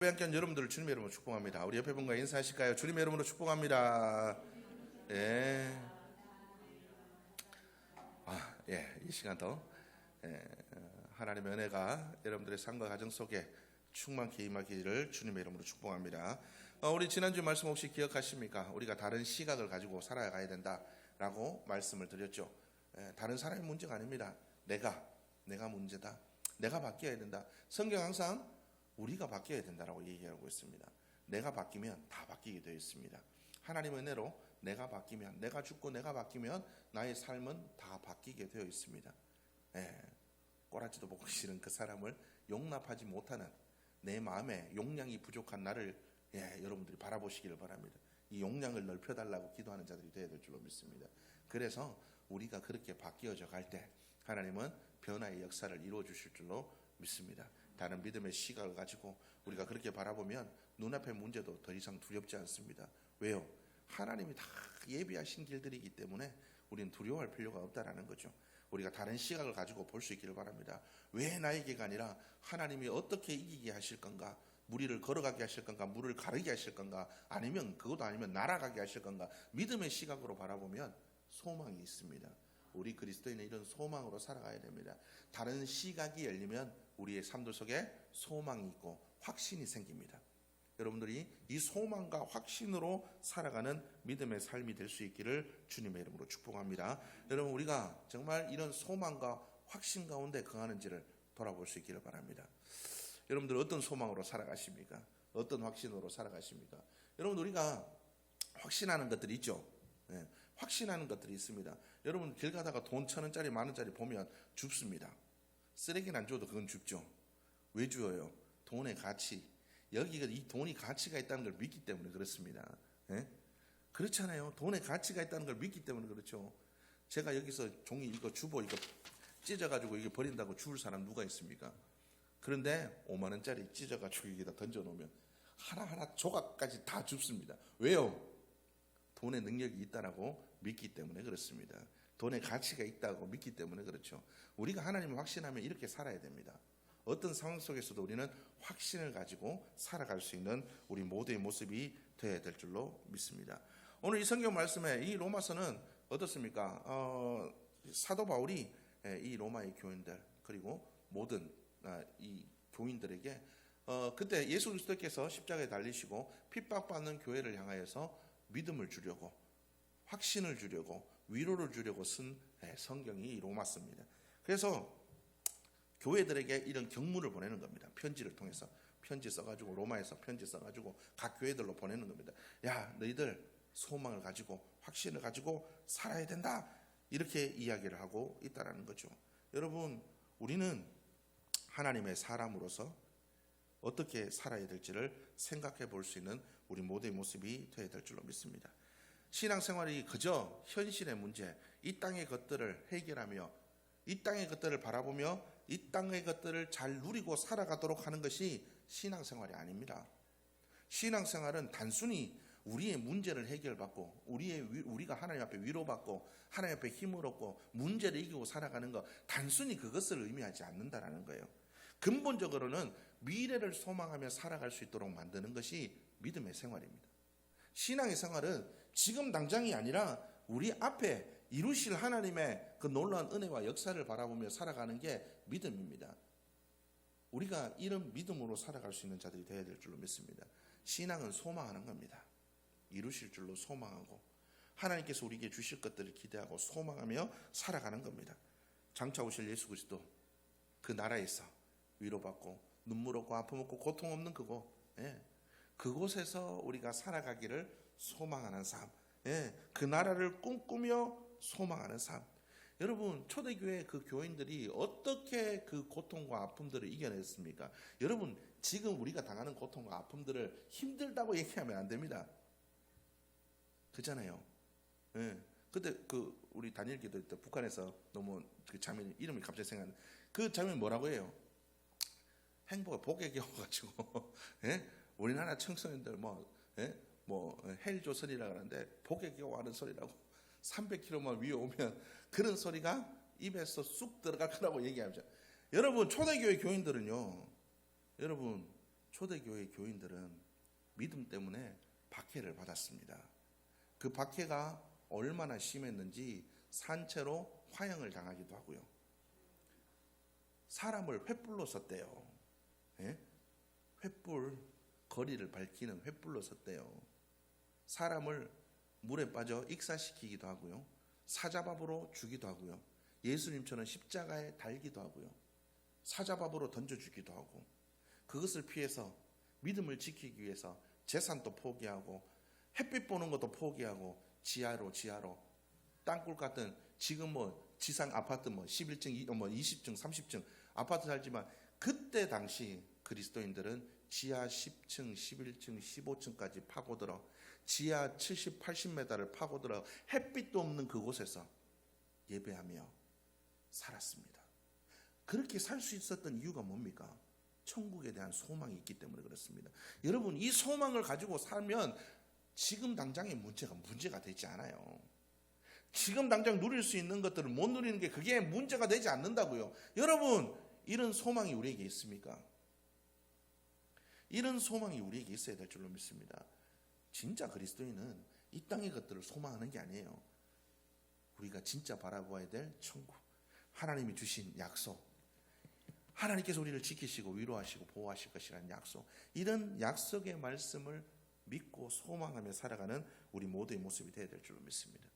함께한 여러분들을 주님의 이름으로 축복합니다. 우리 옆에 분과 인사하실까요? 주님의 이름으로 축복합니다. 예. 이 시간도 하나님의 은혜가 여러분들의 삶과 가정 속에 충만히 임하기를 주님의 이름으로 축복합니다. 우리 지난주 말씀 혹시 기억하십니까? 우리가 다른 시각을 가지고 살아가야 된다라고 말씀을 드렸죠. 다른 사람의 문제가 아닙니다. 내가 문제다. 내가 바뀌어야 된다. 성경 항상 우리가 바뀌어야 된다라고 얘기하고 있습니다. 내가 바뀌면 다 바뀌게 되어 있습니다. 하나님의 은혜로 내가 바뀌면, 내가 죽고 내가 바뀌면 나의 삶은 다 바뀌게 되어 있습니다. 꼬라지도 보기 싫은 그 사람을 용납하지 못하는 내 마음에 용량이 부족한 나를 여러분들이 바라보시기를 바랍니다. 이 용량을 넓혀달라고 기도하는 자들이 되어야 될 줄로 믿습니다. 그래서 우리가 그렇게 바뀌어져 갈 때 하나님은 변화의 역사를 이루어 주실 줄로 믿습니다. 다른 믿음의 시각을 가지고 우리가 그렇게 바라보면 눈앞의 문제도 더 이상 두렵지 않습니다. 왜요? 하나님이 다 예비하신 길들이기 때문에 우리는 두려워할 필요가 없다라는 거죠. 우리가 다른 시각을 가지고 볼 수 있기를 바랍니다. 왜 나에게가 아니라 하나님이 어떻게 이기게 하실 건가? 무리를 걸어가게 하실 건가? 물을 가르게 하실 건가? 아니면 그것도 아니면 날아가게 하실 건가? 믿음의 시각으로 바라보면 소망이 있습니다. 우리 그리스도인은 이런 소망으로 살아가야 됩니다. 다른 시각이 열리면 우리의 삶들 속에 소망이 있고 확신이 생깁니다. 여러분들이 이 소망과 확신으로 살아가는 믿음의 삶이 될 수 있기를 주님의 이름으로 축복합니다. 여러분, 우리가 정말 이런 소망과 확신 가운데 거하는지를 돌아볼 수 있기를 바랍니다. 여러분들 어떤 소망으로 살아가십니까? 어떤 확신으로 살아가십니까? 여러분, 우리가 확신하는 것들이 있죠. 확신하는 것들이 있습니다. 여러분, 길 가다가 돈 1,000원짜리 10,000원짜리 보면 줍습니다. 쓰레기는 안 줘도 그건 줍죠. 왜 주어요? 돈의 가치. 여기가 이 돈이 가치가 있다는 걸 믿기 때문에 그렇습니다. 그렇잖아요. 돈의 가치가 있다는 걸 믿기 때문에 그렇죠. 제가 여기서 종이 이거 주보 이거 찢어가지고 이게 버린다고 줄 사람 누가 있습니까? 그런데 5만 원짜리 찢어가지고 여기다 던져놓으면 하나하나 조각까지 다 줍습니다. 왜요? 돈의 능력이 있다라고 믿기 때문에 그렇습니다. 돈의 가치가 있다고 믿기 때문에 그렇죠. 우리가 하나님을 확신하면 이렇게 살아야 됩니다. 어떤 상황 속에서도 우리는 확신을 가지고 살아갈 수 있는 우리 모두의 모습이 되어야 될 줄로 믿습니다. 오늘 이 성경 말씀에 이 로마서는 어떻습니까? 사도 바울이 이 로마의 교인들 그리고 모든 이 교인들에게 그때 예수 그리스도께서 십자가에 달리시고 핍박받는 교회를 향하여서 믿음을 주려고 확신을 주려고 위로를 주려고 쓴 성경이 로마서입니다. 그래서 교회들에게 이런 경문을 보내는 겁니다. 편지를 통해서 편지 써가지고 로마에서 편지 써가지고 각 교회들로 보내는 겁니다. 야, 너희들 소망을 가지고 확신을 가지고 살아야 된다. 이렇게 이야기를 하고 있다라는 거죠. 여러분, 우리는 하나님의 사람으로서 어떻게 살아야 될지를 생각해 볼 수 있는 우리 모두의 모습이 되어야 될 줄로 믿습니다. 신앙생활이 그저 현실의 문제, 이 땅의 것들을 해결하며 이 땅의 것들을 바라보며 이 땅의 것들을 잘 누리고 살아가도록 하는 것이 신앙생활이 아닙니다. 신앙생활은 단순히 우리의 문제를 해결받고 우리가 하나님 앞에 위로받고 하나님 앞에 힘을 얻고 문제를 이기고 살아가는 것, 단순히 그것을 의미하지 않는다라는 거예요. 근본적으로는 미래를 소망하며 살아갈 수 있도록 만드는 것이 믿음의 생활입니다. 신앙의 생활은 지금 당장이 아니라 우리 앞에 이루실 하나님의 그 놀라운 은혜와 역사를 바라보며 살아가는 게 믿음입니다. 우리가 이런 믿음으로 살아갈 수 있는 자들이 되어야 될 줄로 믿습니다. 신앙은 소망하는 겁니다. 이루실 줄로 소망하고 하나님께서 우리에게 주실 것들을 기대하고 소망하며 살아가는 겁니다. 장차 오실 예수 그리스도 그 나라에서 위로받고 눈물 없고 아픔 없고 고통 없는 그곳에서 우리가 살아가기를 소망하는 삶, 그 나라를 꿈꾸며 소망하는 삶. 여러분, 초대교회 그 교인들이 어떻게 그 고통과 아픔들을 이겨냈습니까? 여러분, 지금 우리가 당하는 고통과 아픔들을 힘들다고 얘기하면 안 됩니다. 그잖아요. 그때 우리 다니엘 기도 때 북한에서 너무 그 장면 이름이 갑자기 생각나는 그 장면 뭐라고 해요? 행복의 복에 겨워가지고 우리나라 청소년들 헬조선이라고 하는데 복에 겨워하는 소리라고 300km만 위에 오면 그런 소리가 입에서 쑥 들어갈 거라고 얘기하죠. 여러분, 초대교회 교인들은요, 여러분 초대교회 교인들은 믿음 때문에 박해를 받았습니다. 그 박해가 얼마나 심했는지 산채로 화형을 당하기도 하고요. 사람을 횃불로 썼대요. 예? 횃불, 거리를 밝히는 횃불로 썼대요. 사람을 물에 빠져 익사시키기도 하고요. 사자밥으로 주기도 하고요. 예수님처럼 십자가에 달기도 하고요. 사자밥으로 던져주기도 하고, 그것을 피해서 믿음을 지키기 위해서 재산도 포기하고 햇빛 보는 것도 포기하고 지하로 땅굴 같은, 지금 뭐 지상 아파트 뭐 11층, 20층, 30층 아파트 살지만, 그때 당시 그리스도인들은 지하 10층, 11층, 15층까지 파고들어 지하 70, 80m를 파고들어 햇빛도 없는 그곳에서 예배하며 살았습니다. 그렇게 살 수 있었던 이유가 뭡니까? 천국에 대한 소망이 있기 때문에 그렇습니다. 여러분, 이 소망을 가지고 살면 지금 당장의 문제가 되지 않아요. 지금 당장 누릴 수 있는 것들을 못 누리는 게 그게 문제가 되지 않는다고요. 여러분, 이런 소망이 우리에게 있습니까? 이런 소망이 우리에게 있어야 될 줄로 믿습니다. 진짜 그리스도인은 이 땅의 것들을 소망하는 게 아니에요. 우리가 진짜 바라보아야 될 천국, 하나님이 주신 약속, 하나님께서 우리를 지키시고 위로하시고 보호하실 것이라는 약속, 이런 약속의 말씀을 믿고 소망하며 살아가는 우리 모두의 모습이 되어야 될 줄로 믿습니다.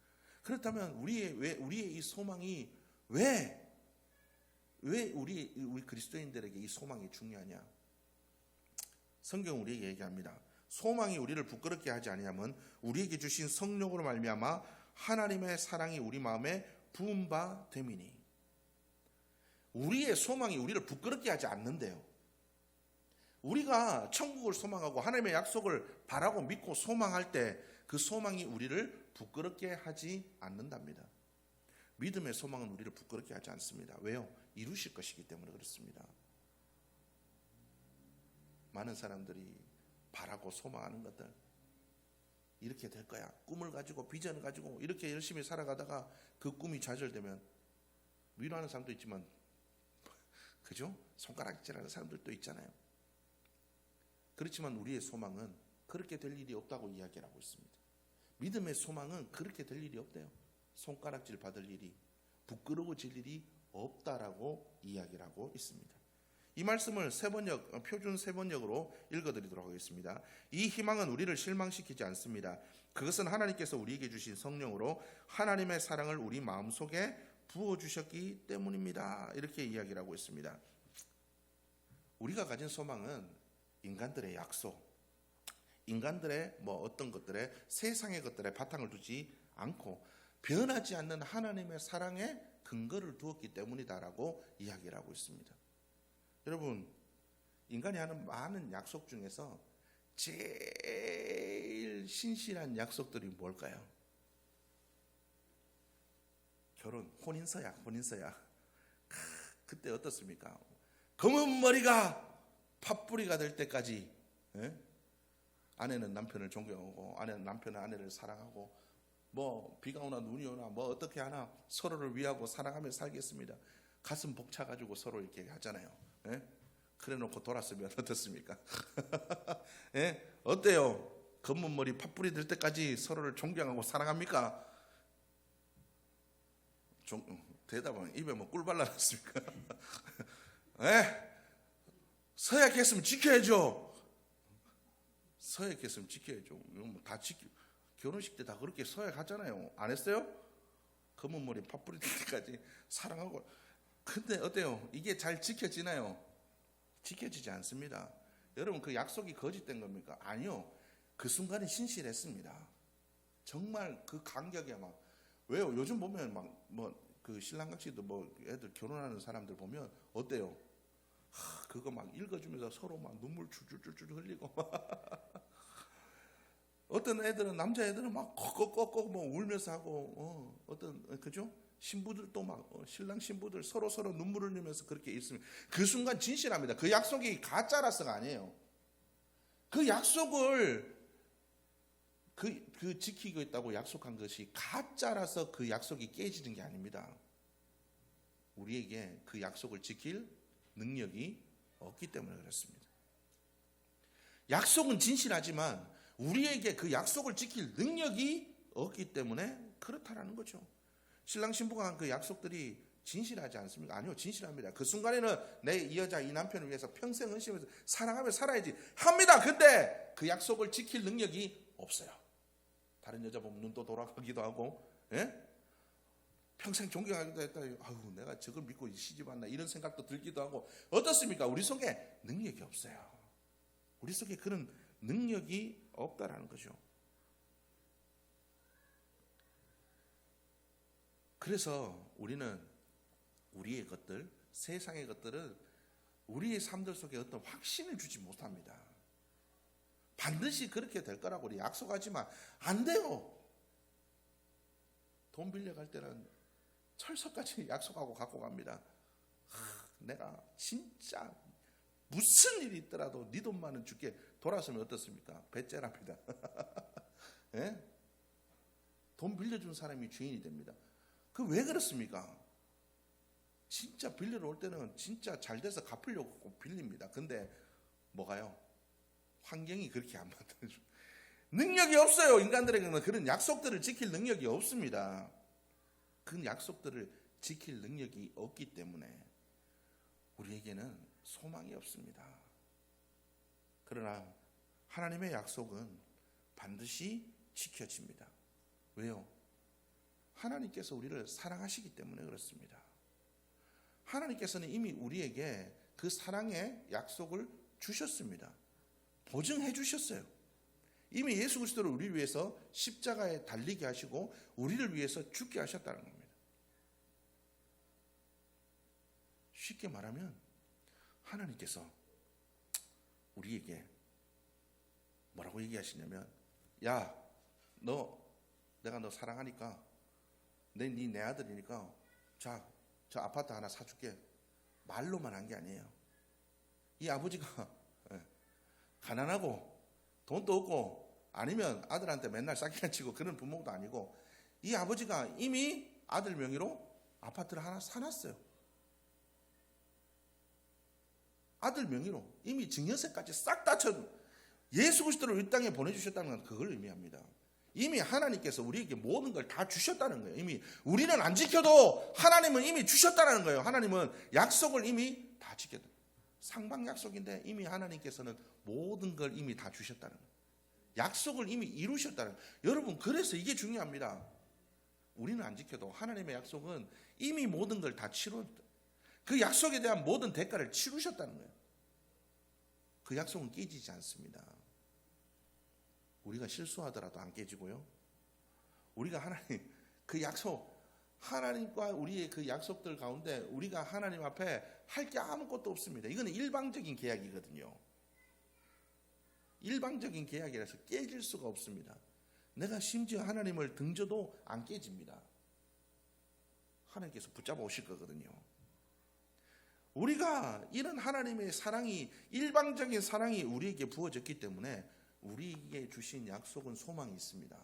그렇다면 우리의 이 소망이 왜 우리 그리스도인들에게 이 소망이 중요하냐? 성경 우리에게 얘기합니다. 소망이 우리를 부끄럽게 하지 아니하면 우리에게 주신 성령으로 말미암아 하나님의 사랑이 우리 마음에 부은 바 됨이니. 우리의 소망이 우리를 부끄럽게 하지 않는데요. 우리가 천국을 소망하고 하나님의 약속을 바라고 믿고 소망할 때 그 소망이 우리를 부끄럽게 하지 않는답니다. 믿음의 소망은 우리를 부끄럽게 하지 않습니다. 왜요? 이루실 것이기 때문에 그렇습니다. 많은 사람들이 바라고 소망하는 것들, 이렇게 될 거야, 꿈을 가지고 비전을 가지고 이렇게 열심히 살아가다가 그 꿈이 좌절되면 위로하는 사람도 있지만, 그죠? 손가락질하는 사람들도 있잖아요. 그렇지만 우리의 소망은 그렇게 될 일이 없다고 이야기를 하고 있습니다. 믿음의 소망은 그렇게 될 일이 없대요. 손가락질 받을 일이, 부끄러워질 일이 없다라고 이야기를 하고 있습니다. 이 말씀을 표준 세번역으로 읽어드리도록 하겠습니다. 이 희망은 우리를 실망시키지 않습니다. 그것은 하나님께서 우리에게 주신 성령으로 하나님의 사랑을 우리 마음속에 부어주셨기 때문입니다. 이렇게 이야기를 하고 있습니다. 우리가 가진 소망은 인간들의 약속, 인간들의 어떤 것들에, 세상의 것들에 바탕을 두지 않고 변하지 않는 하나님의 사랑에 근거를 두었기 때문이다라고 이야기를 하고 있습니다. 여러분, 인간이 하는 많은 약속 중에서 제일 신실한 약속들이 뭘까요? 결혼, 혼인서약. 그때 어떻습니까? 검은 머리가 팥뿌리가 될 때까지, 아내는 남편을 존경하고 남편은 아내를 사랑하고, 비가 오나 눈이 오나 어떻게 하나 서로를 위하고 사랑하며 살겠습니다. 가슴 벅차가지고 서로 이렇게 하잖아요. 그래 놓고 돌았으면 어떻습니까? 어때요? 검은 머리 팥뿌리 될 때까지 서로를 존경하고 사랑합니까? 대답은 입에 꿀 발라놨습니까? 서약했으면 지켜야죠. 서약했으면 지켜야죠. 다 결혼식 때 다 그렇게 서약하잖아요. 안 했어요? 검은 머리 팥뿌리 될 때까지 사랑하고. 근데 어때요? 이게 잘 지켜지나요? 지켜지지 않습니다. 여러분, 그 약속이 거짓된 겁니까? 아니요. 그 순간에 신실했습니다. 정말 그 간격에 왜요? 요즘 보면 그 신랑각시도 애들 결혼하는 사람들 보면 어때요? 그거 읽어주면서 서로 눈물 줄줄줄 흘리고 어떤 애들은, 남자애들은 꺽꺽꺽꺽 울면서 하고, 그죠? 신부들도 신랑 신부들 서로 눈물을 흘리면서 그렇게 있습니다. 그 순간 진실합니다. 그 약속이 가짜라서가 아니에요. 그 약속을 그 지키고 있다고 약속한 것이 가짜라서 그 약속이 깨지는 게 아닙니다. 우리에게 그 약속을 지킬 능력이 없기 때문에 그렇습니다. 약속은 진실하지만 우리에게 그 약속을 지킬 능력이 없기 때문에 그렇다라는 거죠. 신랑 신부가 한 그 약속들이 진실하지 않습니까? 아니요, 진실합니다. 그 순간에는 내 이 여자, 이 남편을 위해서 평생 헌신하면서 사랑하며 살아야지 합니다. 근데 그 약속을 지킬 능력이 없어요. 다른 여자 보면 눈도 돌아가기도 하고, 예? 평생 존경하기도 했다. 아유, 내가 저걸 믿고 시집 왔나 이런 생각도 들기도 하고. 어떻습니까? 우리 속에 능력이 없어요. 우리 속에 그런 능력이 없다라는 거죠. 그래서 우리는 우리의 것들, 세상의 것들은 우리의 삶들 속에 어떤 확신을 주지 못합니다. 반드시 그렇게 될 거라고 우리 약속하지만 안 돼요. 돈 빌려갈 때는 철석같이 약속하고 갖고 갑니다. 내가 진짜 무슨 일이 있더라도 네 돈만은 줄게. 돌아서면 어떻습니까? 배째랍니다. 예? 돈 빌려준 사람이 주인이 됩니다. 그 왜 그렇습니까? 진짜 빌리러 올 때는 진짜 잘 돼서 갚으려고 꼭 빌립니다. 근데 뭐가요? 환경이 그렇게 안 만들어줘. 능력이 없어요. 인간들에게는 그런 약속들을 지킬 능력이 없습니다. 그 약속들을 지킬 능력이 없기 때문에 우리에게는 소망이 없습니다. 그러나 하나님의 약속은 반드시 지켜집니다. 왜요? 하나님께서 우리를 사랑하시기 때문에 그렇습니다. 하나님께서는 이미 우리에게 그 사랑의 약속을 주셨습니다. 보증해 주셨어요. 이미 예수 그리스도를 우리를 위해서 십자가에 달리게 하시고 우리를 위해서 죽게 하셨다는 겁니다. 쉽게 말하면 하나님께서 우리에게 뭐라고 얘기하시냐면, 야, 내가 너 사랑하니까 네 아들이니까 자, 저 아파트 하나 사줄게. 말로만 한 게 아니에요. 이 아버지가 가난하고 돈도 없고 아니면 아들한테 맨날 싹이나 치고 그런 부모도 아니고, 이 아버지가 이미 아들 명의로 아파트를 하나 사놨어요. 아들 명의로 이미 증여세까지 싹 다 쳐 예수 그리스도를 이 땅에 보내주셨다는 건 그걸 의미합니다. 이미 하나님께서 우리에게 모든 걸 다 주셨다는 거예요. 이미 우리는 안 지켜도 하나님은 이미 주셨다는 거예요. 하나님은 약속을 이미 다 지켰다. 상방 약속인데 이미 하나님께서는 모든 걸 이미 다 주셨다는 거예요. 약속을 이미 이루셨다는 거예요. 여러분, 그래서 이게 중요합니다. 우리는 안 지켜도 하나님의 약속은 이미 모든 걸 다 치렀다. 그 약속에 대한 모든 대가를 치르셨다는 거예요. 그 약속은 깨지지 않습니다. 우리가 실수하더라도 안 깨지고요. 우리가 하나님 그 약속, 하나님과 우리의 그 약속들 가운데 우리가 하나님 앞에 할 게 아무것도 없습니다. 이거는 일방적인 계약이거든요. 일방적인 계약이라서 깨질 수가 없습니다. 내가 심지어 하나님을 등져도 안 깨집니다. 하나님께서 붙잡아 오실 거거든요. 우리가 이런 하나님의 사랑이, 일방적인 사랑이 우리에게 부어졌기 때문에 우리에게 주신 약속은 소망이 있습니다.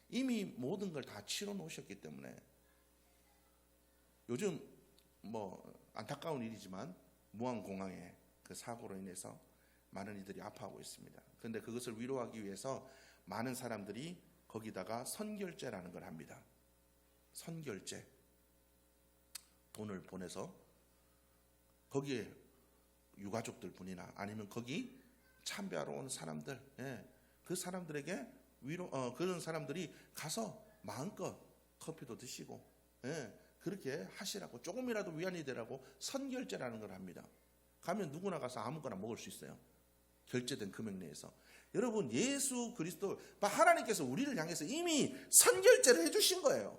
이미 모든 걸 다 치러 놓으셨기 때문에. 요즘 안타까운 일이지만 무안공항의 그 사고로 인해서 많은 이들이 아파하고 있습니다. 그런데 그것을 위로하기 위해서 많은 사람들이 거기다가 선결제라는 걸 합니다. 선결제. 돈을 보내서 거기에 유가족들 분이나 아니면 거기 참배하러 온 사람들, 그 사람들에게 그런 사람들이 가서 마음껏 커피도 드시고, 그렇게 하시라고, 조금이라도 위안이 되라고 선결제라는 걸 합니다. 가면 누구나 가서 아무거나 먹을 수 있어요. 결제된 금액 내에서. 여러분, 예수 그리스도, 하나님께서 우리를 향해서 이미 선결제를 해주신 거예요.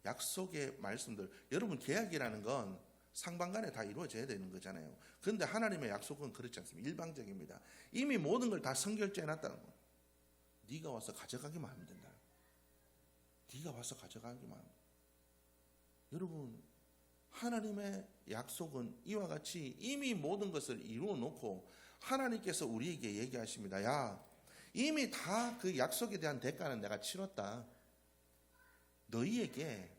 약속의 말씀들, 여러분, 계약이라는 건 상반간에 다 이루어져야 되는 거잖아요. 그런데 하나님의 약속은 그렇지 않습니다. 일방적입니다. 이미 모든 걸 다 선결제 해놨다는 거예요. 네가 와서 가져가기만 하면 된다. 네가 와서 가져가기만 하면. 여러분, 하나님의 약속은 이와 같이 이미 모든 것을 이루어 놓고 하나님께서 우리에게 얘기하십니다. 야, 이미 다 그 약속에 대한 대가는 내가 치렀다. 너희에게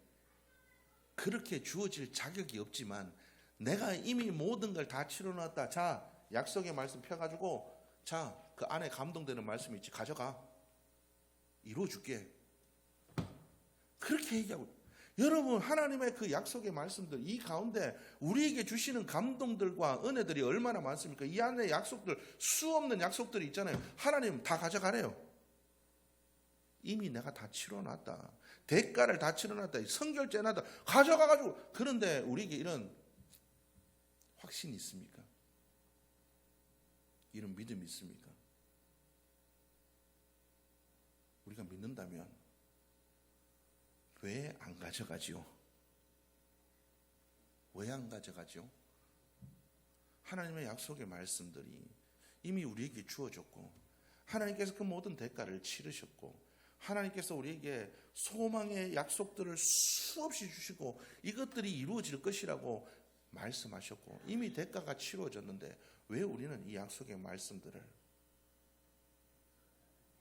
그렇게 주어질 자격이 없지만 내가 이미 모든 걸 다 치러놨다. 자, 약속의 말씀 펴가지고 자, 그 안에 감동되는 말씀이 있지. 가져가. 이루어줄게. 그렇게 얘기하고, 여러분, 하나님의 그 약속의 말씀들, 이 가운데 우리에게 주시는 감동들과 은혜들이 얼마나 많습니까? 이 안에 약속들, 수 없는 약속들이 있잖아요. 하나님 다 가져가래요. 이미 내가 다 치러놨다. 대가를 다 치러놨다. 성결제 놨다. 가져가가지고. 그런데 우리에게 이런 확신이 있습니까? 이런 믿음이 있습니까? 우리가 믿는다면 왜 안 가져가지요? 왜 안 가져가죠? 하나님의 약속의 말씀들이 이미 우리에게 주어졌고, 하나님께서 그 모든 대가를 치르셨고, 하나님께서 우리에게 소망의 약속들을 수없이 주시고 이것들이 이루어질 것이라고 말씀하셨고, 이미 대가가 치루어졌는데 왜 우리는 이 약속의 말씀들을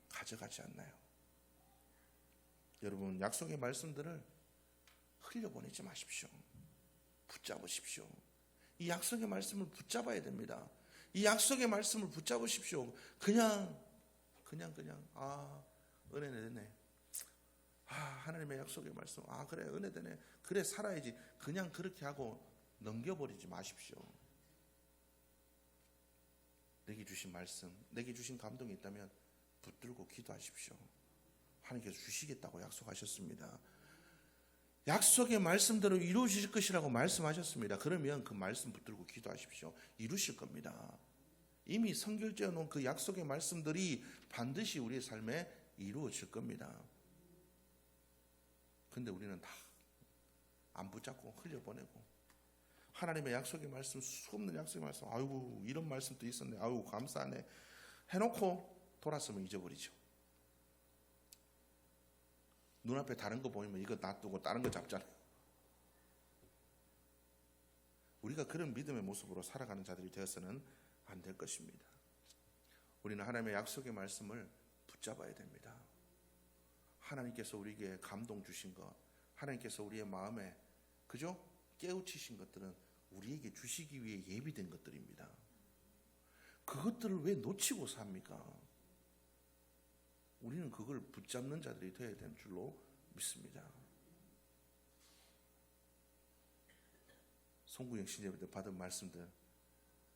가져가지 않나요? 여러분, 약속의 말씀들을 흘려보내지 마십시오. 붙잡으십시오. 이 약속의 말씀을 붙잡아야 됩니다. 이 약속의 말씀을 붙잡으십시오. 그냥 은혜 되네. 하나님의 약속의 말씀. 그래, 은혜 되네. 그래, 살아야지. 그냥 그렇게 하고 넘겨버리지 마십시오. 내게 주신 말씀, 내게 주신 감동이 있다면 붙들고 기도하십시오. 하나님께서 주시겠다고 약속하셨습니다. 약속의 말씀대로 이루어질 것이라고 말씀하셨습니다. 그러면 그 말씀 붙들고 기도하십시오. 이루실 겁니다. 이미 성결되어 놓은 그 약속의 말씀들이 반드시 우리의 삶에 이루어질 겁니다. 근데 우리는 다 안 붙잡고 흘려보내고, 하나님의 약속의 말씀, 수없는 약속의 말씀, 아이고 이런 말씀도 있었네, 아이고 감사하네 해놓고 돌아서면 잊어버리죠. 눈앞에 다른 거 보이면 이거 놔두고 다른 거 잡잖아요. 우리가 그런 믿음의 모습으로 살아가는 자들이 되어서는 안 될 것입니다. 우리는 하나님의 약속의 말씀을 붙잡아야 됩니다. 하나님께서 우리에게 감동 주신 것, 하나님께서 우리의 마음에 그죠? 깨우치신 것들은 우리에게 주시기 위해 예비된 것들입니다. 그것들을 왜 놓치고 삽니까? 우리는 그걸 붙잡는 자들이 되어야 되는 줄로 믿습니다. 송구영 신예배 때 받은 말씀들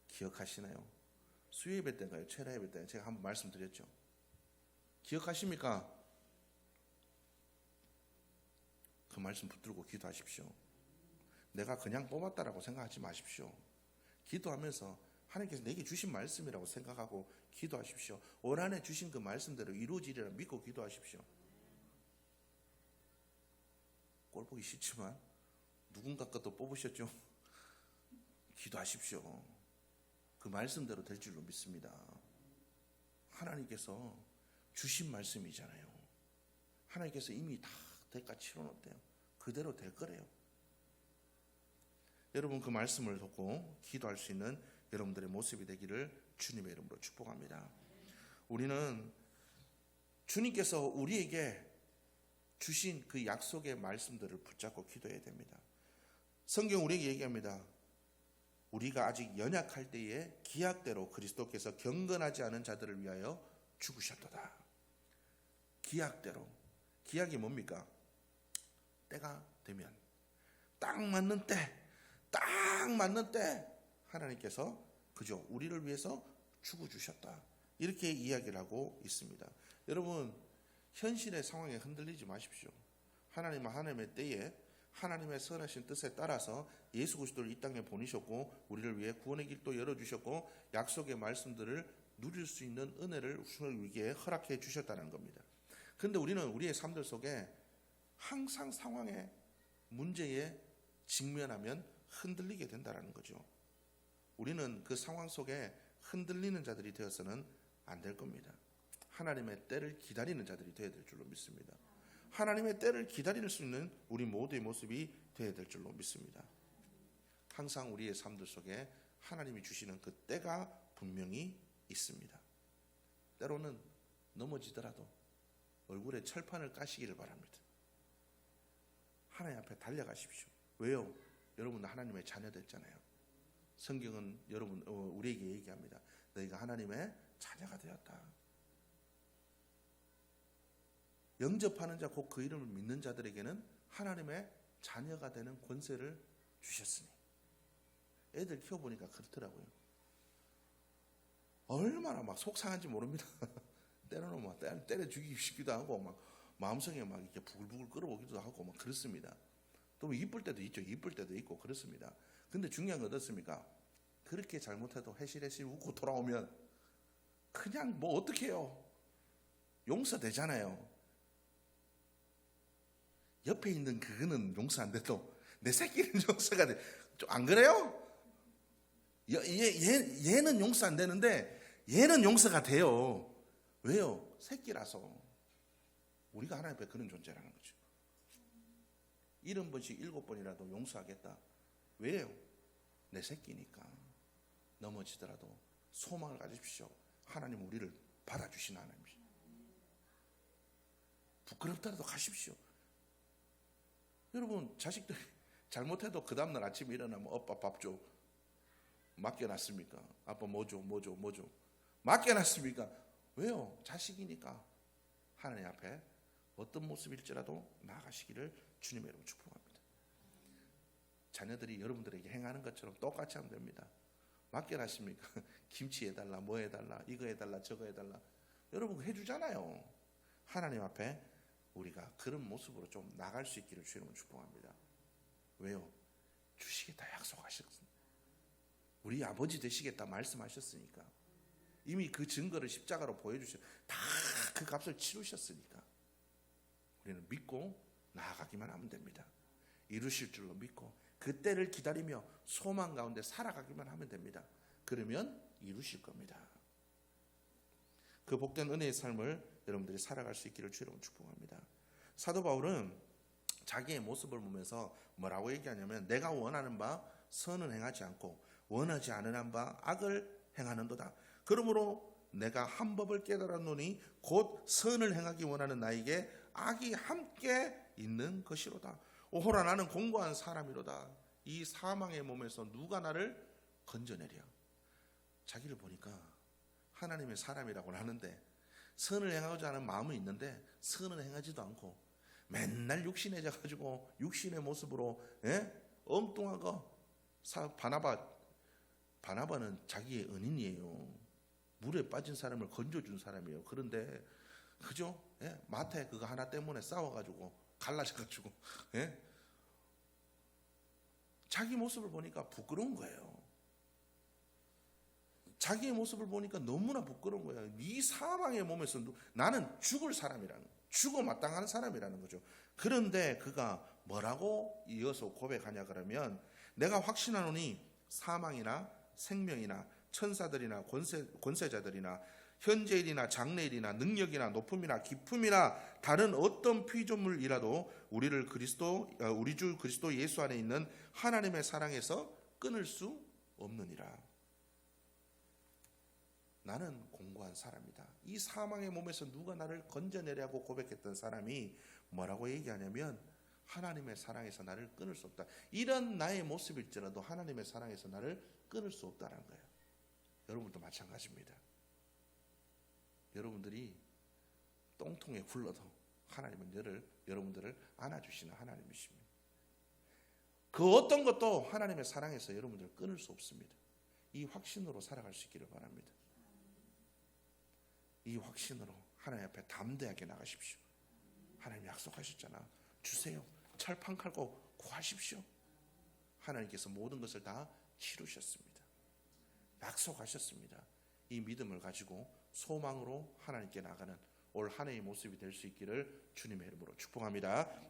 기억하시나요? 수요예배 때인가요? 최라예배 때 제가 한번 말씀드렸죠. 기억하십니까? 그 말씀 붙들고 기도하십시오. 내가 그냥 뽑았다라고 생각하지 마십시오. 기도하면서 하나님께서 내게 주신 말씀이라고 생각하고 기도하십시오. 올 한해 주신 그 말씀대로 이루어지리라 믿고 기도하십시오. 꼴 보기 싫지만 누군가 것도 뽑으셨죠? 기도하십시오. 그 말씀대로 될 줄로 믿습니다. 하나님께서 주신 말씀이잖아요. 하나님께서 이미 다 대가 치러놓았대요. 그대로 될 거래요. 여러분, 그 말씀을 듣고 기도할 수 있는 여러분들의 모습이 되기를 주님의 이름으로 축복합니다. 우리는 주님께서 우리에게 주신 그 약속의 말씀들을 붙잡고 기도해야 됩니다. 성경 우리에게 얘기합니다. 우리가 아직 연약할 때에 기약대로 그리스도께서 경건하지 않은 자들을 위하여 죽으셨도다. 기약대로. 기약이 뭡니까? 때가 되면 딱 맞는 때 하나님께서 그죠? 우리를 위해서 죽어주셨다. 이렇게 이야기를 하고 있습니다. 여러분, 현실의 상황에 흔들리지 마십시오. 하나님은 하나님의 때에 하나님의 선하신 뜻에 따라서 예수 그리스도를 이 땅에 보내셨고 우리를 위해 구원의 길도 열어주셨고 약속의 말씀들을 누릴 수 있는 은혜를 우리에게 허락해 주셨다는 겁니다. 그런데 우리는 우리의 삶들 속에 항상 상황의 문제에 직면하면 흔들리게 된다는 거죠. 우리는 그 상황 속에 흔들리는 자들이 되어서는 안 될 겁니다. 하나님의 때를 기다리는 자들이 되어야 될 줄로 믿습니다. 하나님의 때를 기다릴 수 있는 우리 모두의 모습이 되어야 될 줄로 믿습니다. 항상 우리의 삶들 속에 하나님이 주시는 그 때가 분명히 있습니다. 때로는 넘어지더라도 얼굴에 철판을 까시기를 바랍니다. 하나님 앞에 달려가십시오. 왜요? 여러분 하나님의 자녀 됐잖아요. 성경은 여러분 우리에게 얘기합니다. 너희가 하나님의 자녀가 되었다. 영접하는 자 곧 그 이름을 믿는 자들에게는 하나님의 자녀가 되는 권세를 주셨으니. 애들 키워보니까 그렇더라고요. 얼마나 막 속상한지 모릅니다. 때로는 막 때려 죽이고 싶기도 하고 막 마음속에 막 이렇게 부글부글 끓어오기도 하고 막 그렇습니다. 또 이쁠 때도 있죠. 이쁠 때도 있고 그렇습니다. 근데 중요한 건 어떻습니까? 그렇게 잘못해도 해실해실 웃고 돌아오면 그냥 뭐 어떻게 해요? 용서되잖아요. 옆에 있는 그거는 용서 안 돼도 내 새끼는 용서가 돼. 좀 안 그래요? 얘는 용서 안 되는데 얘는 용서가 돼요. 왜요? 새끼라서. 우리가 하나님 앞에 그런 존재라는 거죠. 70번씩 7번이라도 용서하겠다. 왜요? 내 새끼니까. 넘어지더라도 소망을 가지십시오. 하나님 우리를 받아주신 하나님이죠. 부끄럽더라도 가십시오. 여러분 자식들이 잘못해도 그 다음날 아침에 일어나면 아빠 밥 줘. 맡겨놨습니까? 아빠 뭐 줘? 맡겨놨습니까? 왜요? 자식이니까. 하나님 앞에 어떤 모습일지라도 나아가시기를 주님의 이름으로 축복합니다. 자녀들이 여러분들에게 행하는 것처럼 똑같이 하면 됩니다. 맡겨놨습니까? 김치 해달라, 뭐 해달라, 이거 해달라, 저거 해달라. 여러분 해주잖아요. 하나님 앞에 우리가 그런 모습으로 좀 나갈 수 있기를 주님을 축복합니다. 왜요? 주시겠다 약속하셨습니다. 우리 아버지 되시겠다 말씀하셨으니까. 이미 그 증거를 십자가로 보여주셨. 다 그 값을 치르셨으니까. 우리는 믿고 나아가기만 하면 됩니다. 이루실 줄로 믿고 그 때를 기다리며 소망 가운데 살아가기만 하면 됩니다. 그러면 이루실 겁니다. 그 복된 은혜의 삶을 여러분들이 살아갈 수 있기를 주님으로 축복합니다. 사도 바울은 자기의 모습을 보면서 뭐라고 얘기하냐면 내가 원하는 바 선은 행하지 않고 원하지 않은 바 악을 행하는도다. 그러므로 내가 한 법을 깨달았노니 곧 선을 행하기 원하는 나에게 악이 함께 있는 것이로다. 오호라 나는 공고한 사람이로다. 이 사망의 몸에서 누가 나를 건져내랴. 자기를 보니까 하나님의 사람이라고는 하는데 선을 행하고자 하는 마음은 있는데 선을 행하지도 않고 맨날 육신해져 가지고 육신의 모습으로 엉뚱하고. 바나바는 자기의 은인이에요. 물에 빠진 사람을 건져준 사람이에요. 그런데 그죠? 마태 그거 하나 때문에 싸워가지고 갈라져가지고 자기 모습을 보니까 부끄러운 거예요. 자기의 모습을 보니까 너무나 부끄러운 거예요. 이 사망의 몸에서 나는 죽을 사람이라는, 죽어 마땅한 사람이라는 거죠. 그런데 그가 뭐라고 이어서 고백하냐 그러면 내가 확신하노니 사망이나 생명이나 천사들이나 권세자들이나 현재일이나 장래일이나 능력이나 높음이나 깊음이나 다른 어떤 피조물이라도 우리를 우리 주 그리스도 예수 안에 있는 하나님의 사랑에서 끊을 수 없느니라. 나는 공고한 사람이다. 이 사망의 몸에서 누가 나를 건져내려고 고백했던 사람이 뭐라고 얘기하냐면 하나님의 사랑에서 나를 끊을 수 없다. 이런 나의 모습일지라도 하나님의 사랑에서 나를 끊을 수 없다는 거예요. 여러분도 마찬가지입니다. 여러분들이 똥통에 굴러도 하나님은 여러분들을 안아주시는 하나님이십니다. 그 어떤 것도 하나님의 사랑에서 여러분들을 끊을 수 없습니다. 이 확신으로 살아갈 수 있기를 바랍니다. 이 확신으로 하나님 앞에 담대하게 나가십시오. 하나님 약속하셨잖아. 주세요. 철판 칼고 구하십시오. 하나님께서 모든 것을 다 치루셨습니다. 약속하셨습니다. 이 믿음을 가지고 소망으로 하나님께 나가는 올 한 해의 모습이 될 수 있기를 주님의 이름으로 축복합니다.